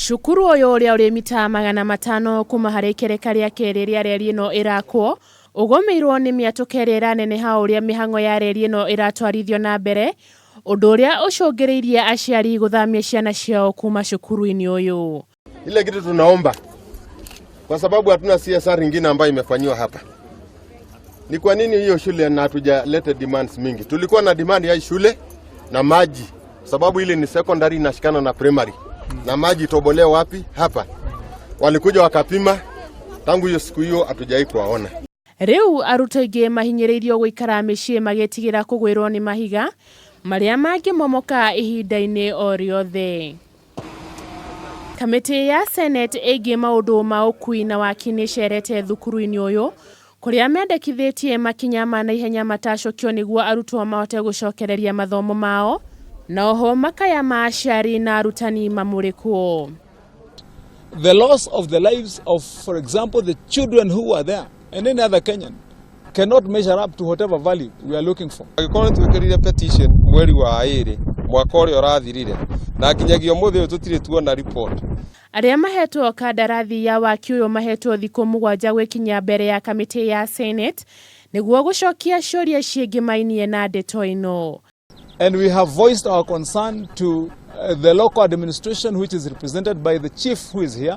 Cukuru uyu uria uri mita 500 kuma hari ikereka ria keri ria reri ino irakwo ugomeirwo ni miatuka iria iraneneha uria mihango ya reri ino iratwarithio na mbere undu uria ucungiriirie aciari guthamia ciana ciao kuma cukuru-ini uyu. Ile kitu tunaomba kwa sababu hatuna CSR nyingine ambayo imefanywa hapa. Ni kwa nini hiyo shule na hatujaleta demands mingi? Tulikuwa na demand ya shule na maji sababu ile ni secondary inashikana na primary. Na maji toboleo wapi? Hapa. Walikuja wakapima, tangu hiyo siku hiyo hatujai kuwaona. Riu aruto ingi mahinyiriirio guikara micii magetigira kugwirwo ni mahiga maria mangi momoka ihinda-ini o riothe. Kamiti ya Senate igi maundu ma ukui na waki-ini cerete thukuru-ini uyu kuria mendekithitie makinya ma naihenya matacokio niguo arutwo mahote gucokereria mathomo mao na oho makaya ma aciari na arutani mamurikwo. The loss of the lives of, for example, the children who were there and any other Kenyan cannot measure up to whatever value we are looking for. Agikona twikirire petition mweri wa iri mwaka uria urathirire na kinyagio muthe tutire tuona report. Aria mahetwo kandarathi ya waki uyu mahetwo thikũ 7 gwikinya mbere ya kamiti ya Senate niguo gucokia ciuria ciingi mainie na ndeto ino. And we have voiced our concern to the local administration, which is represented by the chief who is here,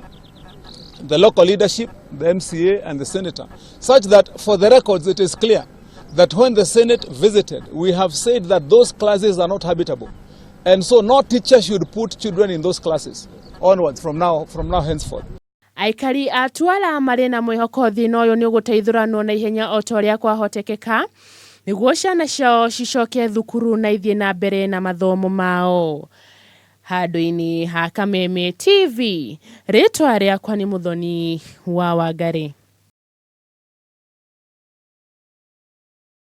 the local leadership, the MCA and the senator, such that for the records it is clear that when the Senate visited, we have said that those classes are not habitable. And so no teacher should put children in those classes onwards from now henceforth. Aikari a Tuala mari na mwihoko thina uyu ni uguteithuranwo na ihenya o ta uria kwahotekeka niguo ciana ciao cicoke thukuru na ithie na mbere na mathomo mao. Handũ-ini ha Kameme TV, ritwa riakwa ni Muthoni wa Wangari.